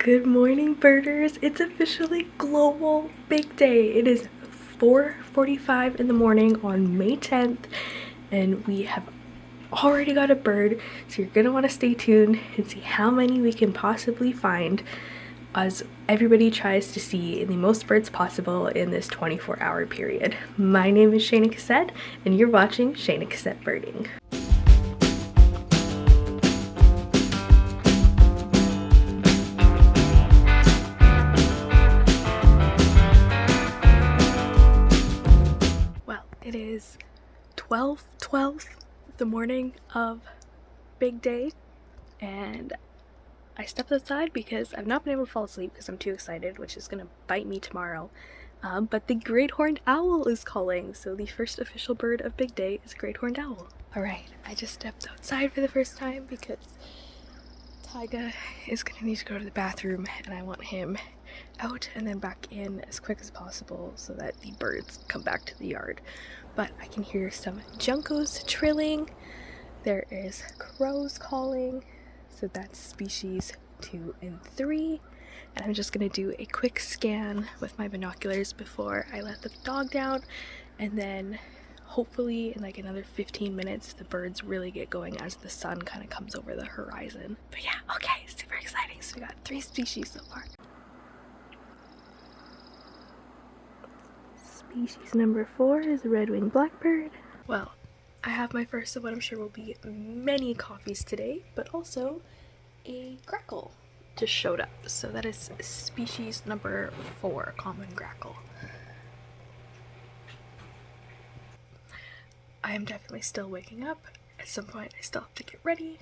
Good morning, birders. It's officially global big day. It is 4:45 in the morning on May 10th, and we have already got a bird, so you're gonna want to stay tuned and see how many we can possibly find as everybody tries to see the most birds possible in this 24-hour period. My name is Shayna Cossette, and you're watching Shayna Cossette Birding. It is 12:12, the morning of big day, and I stepped outside because I've not been able to fall asleep because I'm too excited, which is gonna bite me tomorrow. But the great horned owl is calling, so the first official bird of big day is a great horned owl. Alright, I just stepped outside for the first time because Tyga is gonna need to go to the bathroom, and I want him out and then back in as quick as possible so that the birds come back to the yard. But I can hear some juncos trilling, there is crows calling, so that's species 2 and 3, and I'm just gonna do a quick scan with my binoculars before I let the dog down, and then hopefully in like another 15 minutes the birds really get going as the sun kind of comes over the horizon. But yeah, okay, super exciting. So we got 3 species so far. Species number 4 is a red-winged blackbird. Well, I have my first of what I'm sure will be many coffees today, but also a grackle just showed up. So that is species number 4, common grackle. I am definitely still waking up. At some point I still have to get ready,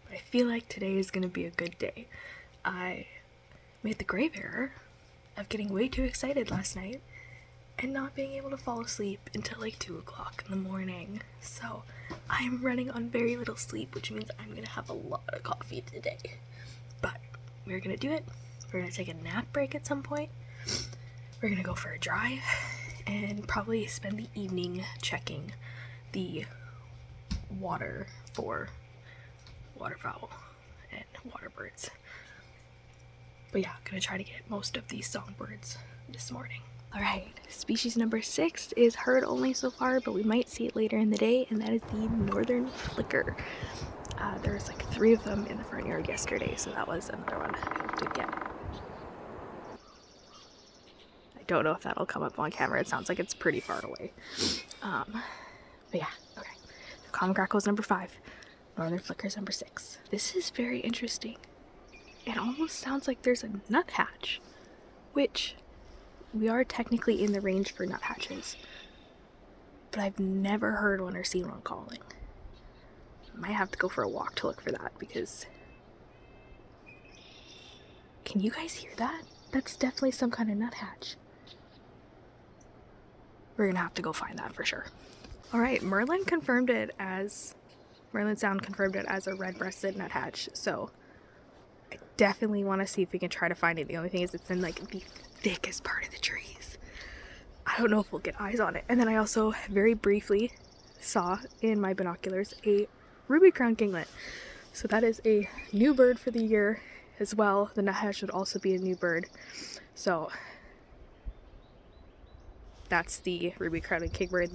but I feel like today is going to be a good day. I made the grave error of getting way too excited last night and not being able to fall asleep until like 2 o'clock in the morning. So I'm running on very little sleep, which means I'm gonna have a lot of coffee today. But we're gonna do it. We're gonna take a nap break at some point. We're gonna go for a drive and probably spend the evening checking the water for waterfowl and water birds. But yeah, gonna try to get most of these songbirds this morning. Alright, species number 6 is heard only so far, but we might see it later in the day, and that is the northern flicker. There was like 3 of them in the front yard yesterday, so that was another one to get. I don't know if that'll come up on camera. It sounds like it's pretty far away. But yeah, okay. So common grackle is number 5. Northern flicker is number 6. This is very interesting. It almost sounds like there's a nuthatch, which we are technically in the range for nuthatches, but I've never heard one or seen one calling. I might have to go for a walk to look for that, because can you guys hear that? That's definitely some kind of nuthatch. We're gonna have to go find that for sure. Alright, Merlin Sound confirmed it as a red-breasted nuthatch, so I definitely want to see if we can try to find it. The only thing is it's in like the thickest part of the trees. I don't know if we'll get eyes on it. And then I also very briefly saw in my binoculars a ruby-crowned kinglet. So that is a new bird for the year as well. The nuthatch would also be a new bird. So that's the ruby-crowned kingbird.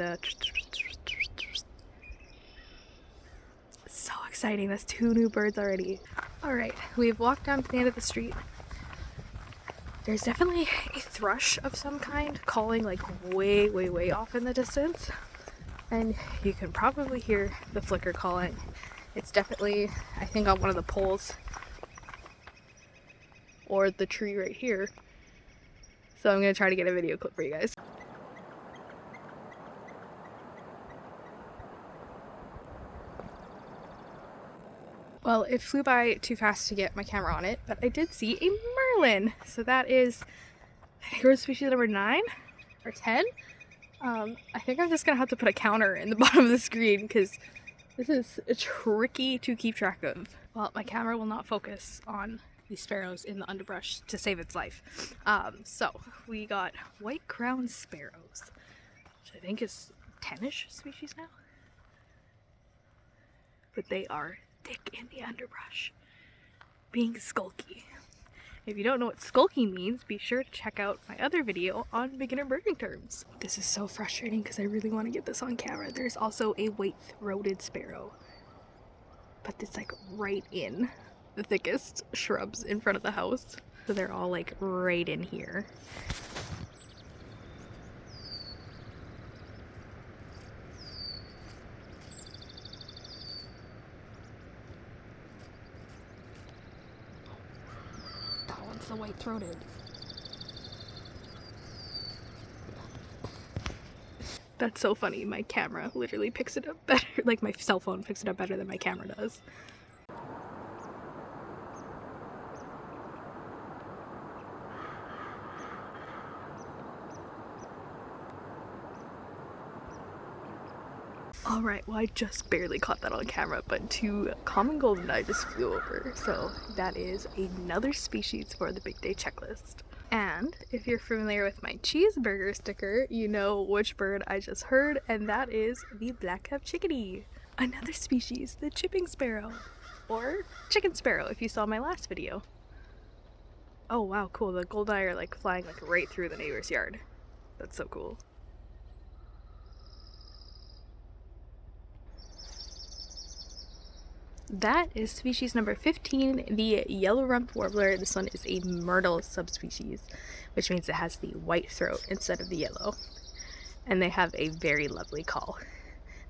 So exciting. That's 2 new birds already. Alright, we've walked down to the end of the street. There's definitely a thrush of some kind calling like way, way, way off in the distance. And you can probably hear the flicker calling. It's definitely, I think, on one of the poles or the tree right here. So I'm going to try to get a video clip for you guys. Well, it flew by too fast to get my camera on it, but I did see a merlin. So that is, I think it was species number 9 or 10. I think I'm just gonna have to put a counter in the bottom of the screen because this is tricky to keep track of. Well, my camera will not focus on the sparrows in the underbrush to save its life. So we got white-crowned sparrows, which I think is 10-ish species now. But they are thick in the underbrush, being skulky. If you don't know what skulking means, be sure to check out my other video on beginner birding terms. This is so frustrating because I really want to get this on camera. There's also a white-throated sparrow, but it's like right in the thickest shrubs in front of the house. So they're all like right in here. That one's the white-throated. That's so funny. My camera literally picks it up better. Like my cell phone picks it up better than my camera does. Alright, well I just barely caught that on camera, but two common goldeneye just flew over. So that is another species for the big day checklist. And if you're familiar with my cheeseburger sticker, you know which bird I just heard, and that is the black-capped chickadee. Another species, the chipping sparrow, or chicken sparrow if you saw my last video. Oh wow, cool, the goldeneye are like flying like right through the neighbor's yard. That's so cool. That is species number 15, the yellow rump warbler. This one is a myrtle subspecies, which means it has the white throat instead of the yellow. And they have a very lovely call.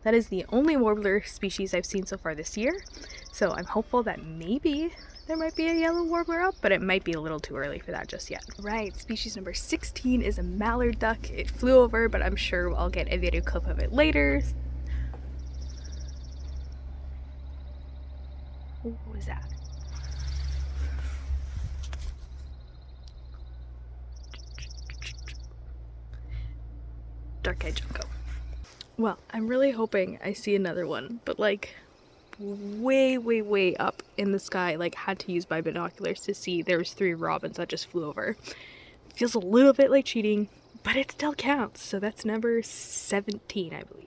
That is the only warbler species I've seen so far this year, so I'm hopeful that maybe there might be a yellow warbler up, but it might be a little too early for that just yet. Right, species number 16 is a mallard duck. It flew over, but I'm sure I'll get a video clip of it later. What was that? Dark-eyed junco. Well, I'm really hoping I see another one, but like way up in the sky. Like had to use my binoculars to see there was 3 robins that just flew over. Feels a little bit like cheating, but it still counts. So that's number 17, I believe.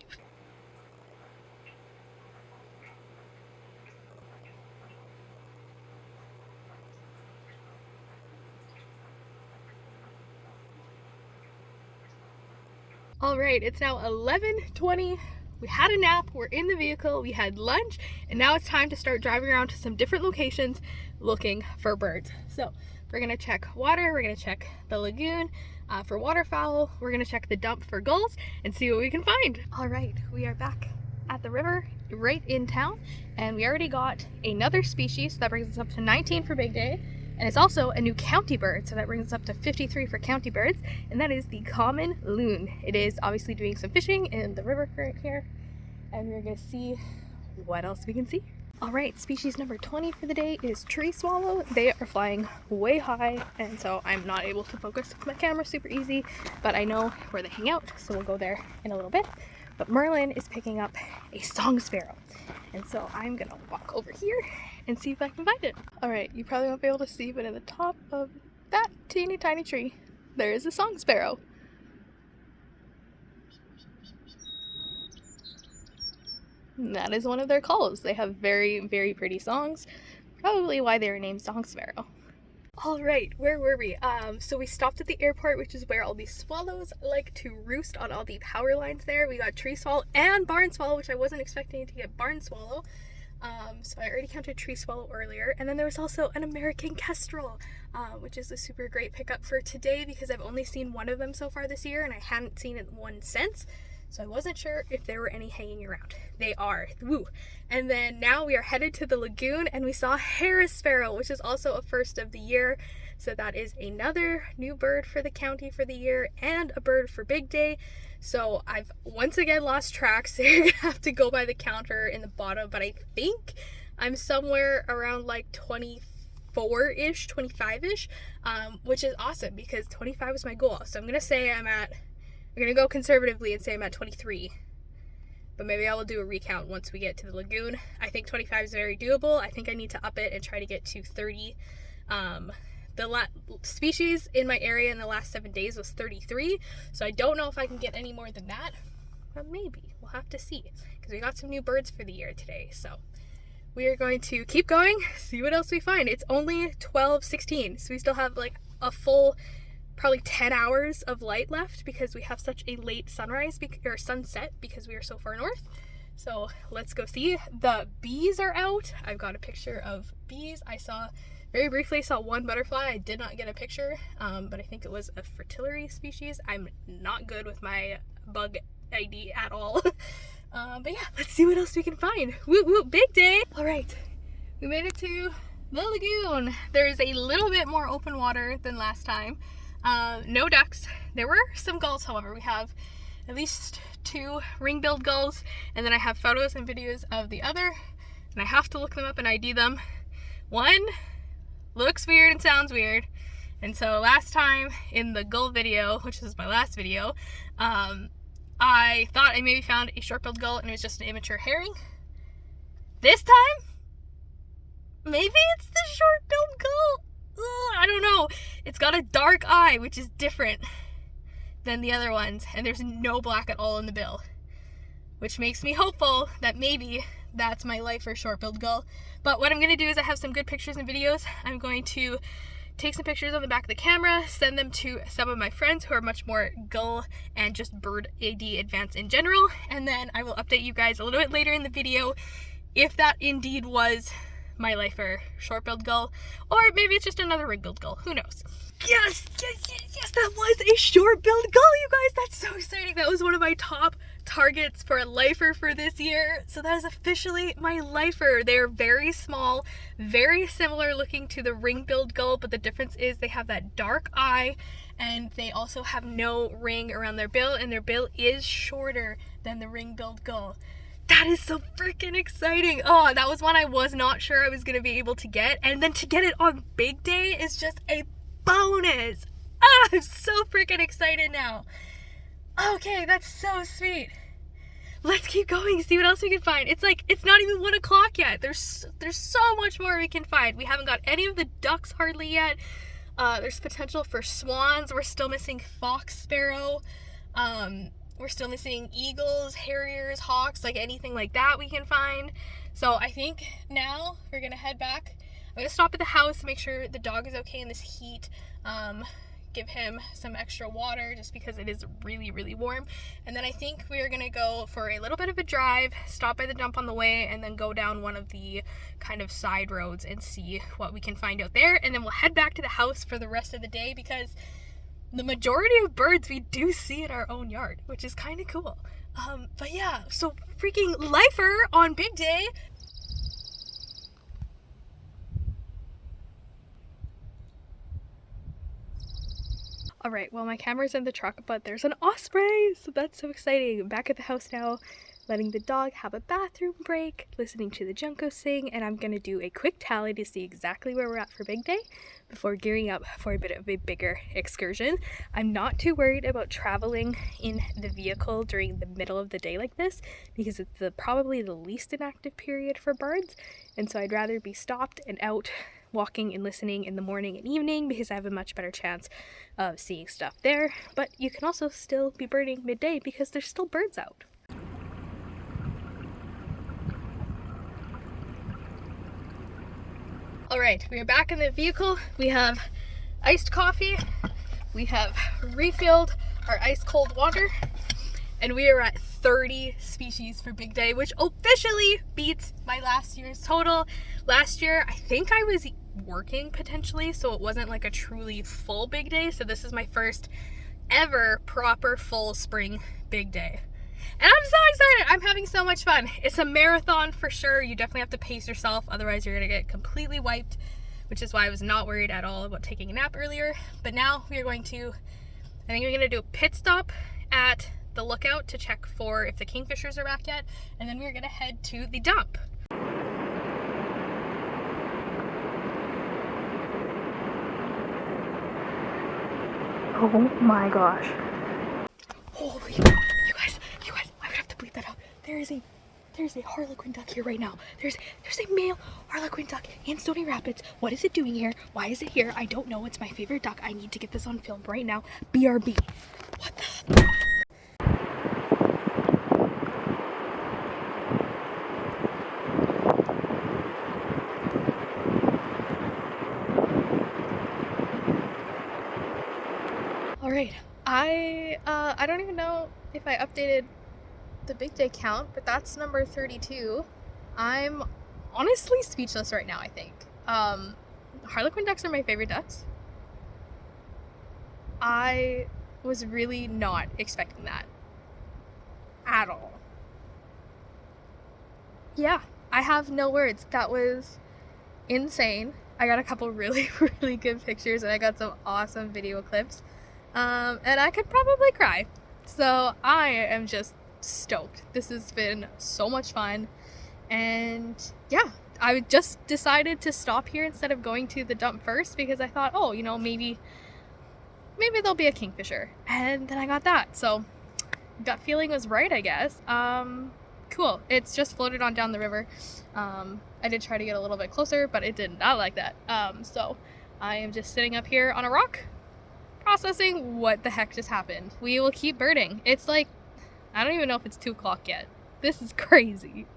Alright, it's now 11:20. We had a nap, we're in the vehicle, we had lunch, and now it's time to start driving around to some different locations looking for birds. So we're gonna check water, we're gonna check the lagoon for waterfowl, we're gonna check the dump for gulls, and see what we can find. Alright, we are back at the river right in town, and we already got another species, so that brings us up to 19 for big day. And it's also a new county bird, so that brings us up to 53 for county birds, and that is the common loon. It is obviously doing some fishing in the river current here, and we're going to see what else we can see. Alright, species number 20 for the day is tree swallow. They are flying way high, and so I'm not able to focus my camera super easy, but I know where they hang out, so we'll go there in a little bit. But Merlin is picking up a song sparrow, and so I'm gonna walk over here and see if I can find it. Alright, you probably won't be able to see, but in the top of that teeny tiny tree, there is a song sparrow. And that is one of their calls. They have very pretty songs, probably why they were named song sparrow. Alright, where were we? So we stopped at the airport, which is where all these swallows like to roost on all the power lines there. We got tree swallow and barn swallow, which I wasn't expecting to get barn swallow. So I already counted tree swallow earlier. And then there was also an American kestrel, which is a super great pickup for today because I've only seen one of them so far this year and I hadn't seen one since. So I wasn't sure if there were any hanging around. They are. Woo! And then now we are headed to the lagoon and we saw Harris sparrow, which is also a first of the year. So that is another new bird for the county for the year and a bird for big day. So I've once again lost track, so you're gonna have to go by the counter in the bottom, but I think I'm somewhere around like 24-ish, 25-ish, which is awesome because 25 was my goal. So I'm gonna go conservatively and say I'm at 23, but maybe I will do a recount once we get to the lagoon. I think 25 is very doable. I think I need to up it and try to get to 30. The species in my area in the last 7 days was 33, so I don't know if I can get any more than that, but maybe. We'll have to see, because we got some new birds for the year today, so we are going to keep going, see what else we find. It's only 12:16, so we still have like a full probably 10 hours of light left because we have such a late sunrise or sunset because we are so far north. So let's go see. The bees are out. I've got a picture of bees. I saw very briefly one butterfly. I did not get a picture, but I think it was a fritillary species. I'm not good with my bug ID at all. But yeah, let's see what else we can find. Woo woo, big day. All right, we made it to the lagoon. There's a little bit more open water than last time. No ducks. There were some gulls, however. We have at least 2 ring-billed gulls, and then I have photos and videos of the other, and I have to look them up and ID them. One looks weird and sounds weird, and so last time in the gull video, which is my last video, I thought I maybe found a short-billed gull and it was just an immature herring. This time, maybe it's the short-billed gull. Ugh, I don't know. It's got a dark eye, which is different than the other ones, and there's no black at all in the bill, which makes me hopeful that maybe that's my lifer short-billed gull. But what I'm going to do is I have some good pictures and videos. I'm going to take some pictures on the back of the camera, send them to some of my friends who are much more gull and just bird AD advanced in general, and then I will update you guys a little bit later in the video if that indeed was my lifer short-billed gull, or maybe it's just another ring-billed gull. Who knows? Yes, that was a short-billed gull, you guys. That's so exciting. That was one of my top targets for a lifer for this year. So that is officially my lifer. They are very small, very similar looking to the ring-billed gull, but the difference is they have that dark eye, and they also have no ring around their bill, and their bill is shorter than the ring-billed gull. That is so freaking exciting. Oh, that was one I was not sure I was going to be able to get, and then to get it on big day is just a bonus. Ah, I'm so freaking excited now. Okay, that's so sweet. Let's keep going, see what else we can find. It's not even 1 o'clock yet. There's so much more we can find. We haven't got any of the ducks hardly yet. There's potential for swans. We're still missing fox sparrow. We're still missing eagles, harriers, hawks, like anything like that we can find. So I think now we're gonna head back. I'm gonna stop at the house, make sure the dog is okay in this heat. Give him some extra water just because it is really, really warm. And then I think we are gonna go for a little bit of a drive, stop by the dump on the way, and then go down one of the kind of side roads and see what we can find out there. And then we'll head back to the house for the rest of the day because the majority of birds we do see in our own yard, which is kind of cool. But yeah, so freaking lifer on big day. All right, well, my camera's in the truck, but there's an osprey, so that's so exciting. Back at the house now, letting the dog have a bathroom break, listening to the junco sing, and I'm gonna do a quick tally to see exactly where we're at for big day before gearing up for a bit of a bigger excursion. I'm not too worried about traveling in the vehicle during the middle of the day like this because it's probably the least inactive period for birds, and so I'd rather be stopped and out walking and listening in the morning and evening because I have a much better chance of seeing stuff there. But you can also still be birding midday because there's still birds out. All right, we are back in the vehicle. We have iced coffee. We have refilled our ice cold water, and we are at 30 species for big day, which officially beats my last year's total. Last year, I think I was working potentially, so it wasn't like a truly full big day. So this is my first ever proper full spring big day. And I'm so excited. I'm having so much fun. It's a marathon for sure. You definitely have to pace yourself. Otherwise, you're going to get completely wiped, which is why I was not worried at all about taking a nap earlier. But now we are going to, I think we're going to do a pit stop at the lookout to check for if the kingfishers are back yet. And then we're going to head to the dump. Oh my gosh. Holy, you guys, I would have to bleep that out. There's a harlequin duck here right now. There's a male harlequin duck in Stony Rapids. What is it doing here? Why is it here? I don't know. It's my favorite duck. I need to get this on film right now. BRB. What the? Alright, I don't even know if I updated the big day count, but that's number 32. I'm honestly speechless right now, I think. Harlequin ducks are my favorite ducks. I was really not expecting that at all. Yeah, I have no words. That was insane. I got a couple really, really good pictures, and I got some awesome video clips. And I could probably cry. So I am just stoked. This has been so much fun. And yeah, I just decided to stop here instead of going to the dump first because I thought, oh, you know, maybe there'll be a kingfisher. And then I got that. So gut feeling was right, I guess. Cool. It's just floated on down the river. I did try to get a little bit closer, but it did not like that. So I am just sitting up here on a rock processing what the heck just happened. We will keep birding. It's like, I don't even know if it's 2 o'clock yet. This is crazy.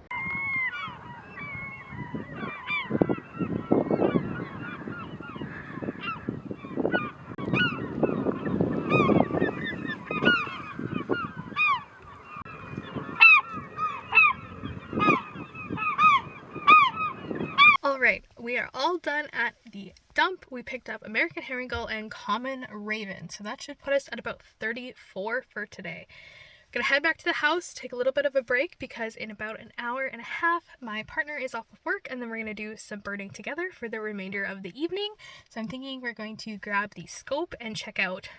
Alright, we are all done at the dump. We picked up American herring gull and common raven, so that should put us at about 34 for today. I'm gonna head back to the house, take a little bit of a break because in about an hour and a half my partner is off of work, and then we're gonna do some birding together for the remainder of the evening. So I'm thinking we're going to grab the scope and check out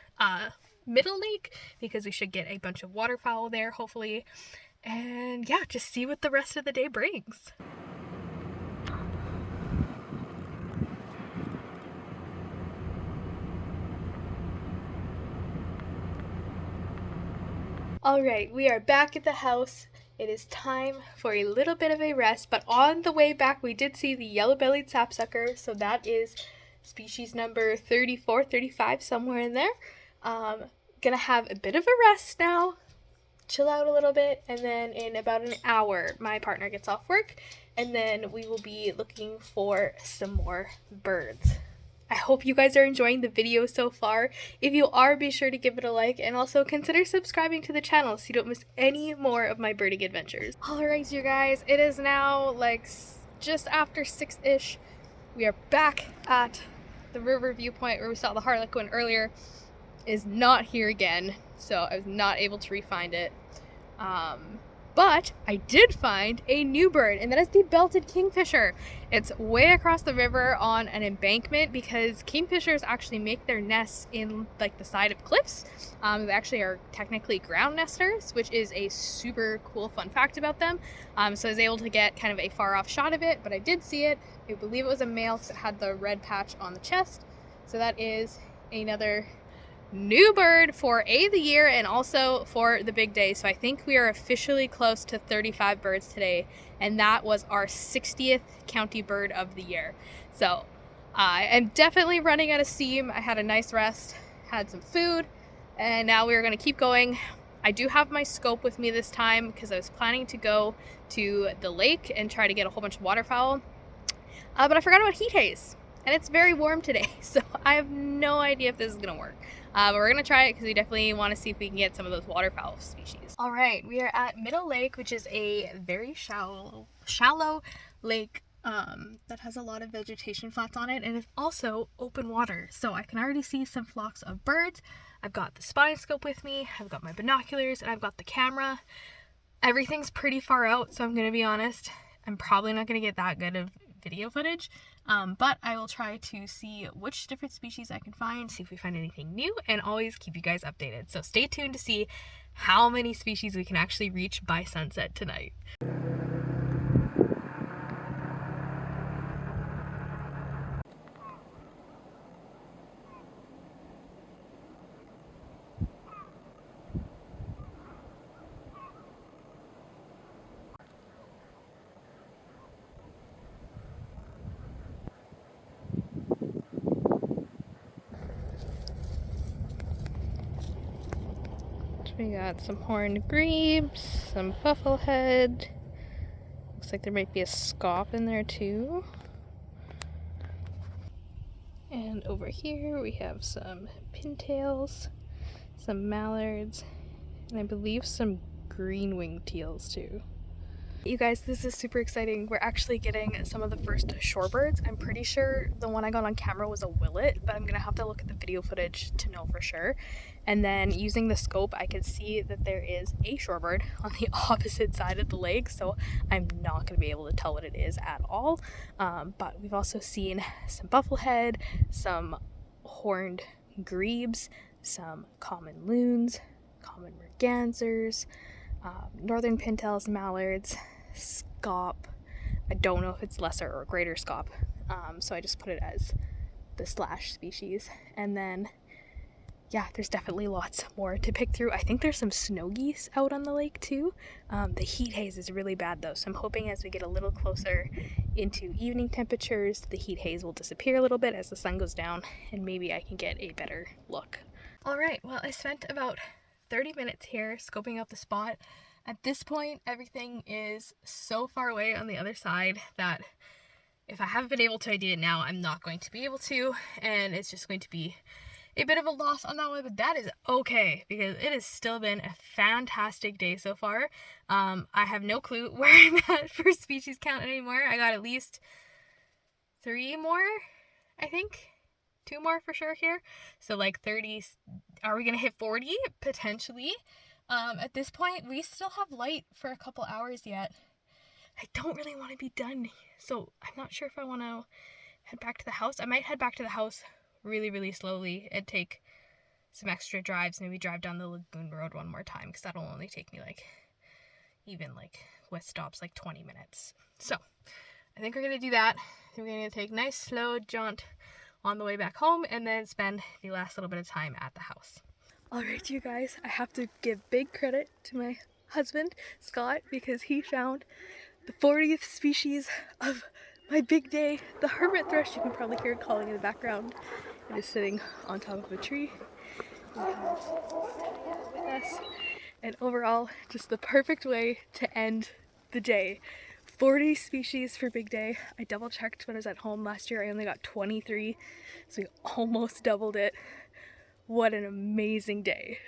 Middle Lake because we should get a bunch of waterfowl there hopefully, and yeah, just see what the rest of the day brings. Alright, we are back at the house. It is time for a little bit of a rest, but on the way back we did see the yellow-bellied sapsucker, so that is species number 34, 35, somewhere in there. Gonna have a bit of a rest now, chill out a little bit, and then in about an hour my partner gets off work, and then we will be looking for some more birds. I hope you guys are enjoying the video so far. If you are, be sure to give it a like and also consider subscribing to the channel so you don't miss any more of my birding adventures. Alright you guys, it is now like just after 6-ish. We are back at the river viewpoint where we saw the harlequin earlier. It is not here again, so I was not able to re-find it. But I did find a new bird, and that is the belted kingfisher. It's way across the river on an embankment because kingfishers actually make their nests in like the side of cliffs. They actually are technically ground nesters, which is a super cool fun fact about them. So I was able to get kind of a far off shot of it, but I did see it. I believe it was a male because it had the red patch on the chest. So that is another new bird for the year and also for the big day. So I think we are officially close to 35 birds today, and that was our 60th county bird of the year. So I am definitely running out of steam. I had a nice rest, had some food, and now we're going to keep going. I do have my scope with me this time because I was planning to go to the lake and try to get a whole bunch of waterfowl, but I forgot about heat haze. And it's very warm today, so I have no idea if this is gonna work. But we're gonna try it because we definitely want to see if we can get some of those waterfowl species. All right, we are at Middle Lake, which is a very shallow lake that has a lot of vegetation flats on it, and it's also open water. So I can already see some flocks of birds. I've got the spotting scope with me, I've got my binoculars, and I've got the camera. Everything's pretty far out, so I'm gonna be honest, I'm probably not gonna get that good of video footage, but I will try to see which different species I can find, see if we find anything new, and always keep you guys updated. So stay tuned to see how many species we can actually reach by sunset tonight. We got some horned grebes, some bufflehead. Looks like there might be a scaup in there too. And over here we have some pintails. some mallards, and I believe some green-winged teals too. You guys, this is super exciting. We're actually getting some of the first shorebirds. I'm pretty sure the one I got on camera was a willet, but I'm gonna have to look at the video footage to know for sure. And then using the scope, I could see that there is a shorebird on the opposite side of the lake, so I'm not gonna be able to tell what it is at all. But we've also seen some bufflehead, some horned grebes, some common loons, common mergansers, northern pintails, mallards, scaup. I don't know if it's lesser or greater scaup, so I just put it as the slash species. And then yeah, there's definitely lots more to pick through. I think there's some snow geese out on the lake too. The heat haze is really bad though, so I'm hoping as we get a little closer into evening temperatures, the heat haze will disappear a little bit as the sun goes down, and maybe I can get a better look. All right, well, I spent about 30 minutes here scoping out the spot. At this point, everything is so far away on the other side that if I haven't been able to ID it now, I'm not going to be able to, and it's just going to be a bit of a loss on that one, but that is okay because it has still been a fantastic day so far. I have no clue where I'm at for species count anymore. I got at least 3 more, I think. 2 more for sure here. So like 30, are we gonna hit 40? Potentially. At this point, we still have light for a couple hours yet. I don't really want to be done, so I'm not sure if I want to head back to the house. I might head back to the house really slowly and take some extra drives, maybe drive down the lagoon road one more time, because that'll only take me even with stops 20 minutes. So I think we're gonna do that. We're gonna take a nice slow jaunt on the way back home and then spend the last little bit of time at the house. All right, you guys, I have to give big credit to my husband, Scott, because he found the 40th species of my big day. The hermit thrush, you can probably hear it calling in the background. It is sitting on top of a tree. We have Taya with us. And overall, just the perfect way to end the day. 40 species for big day. I double checked when I was at home last year. I only got 23, so we almost doubled it. What an amazing day.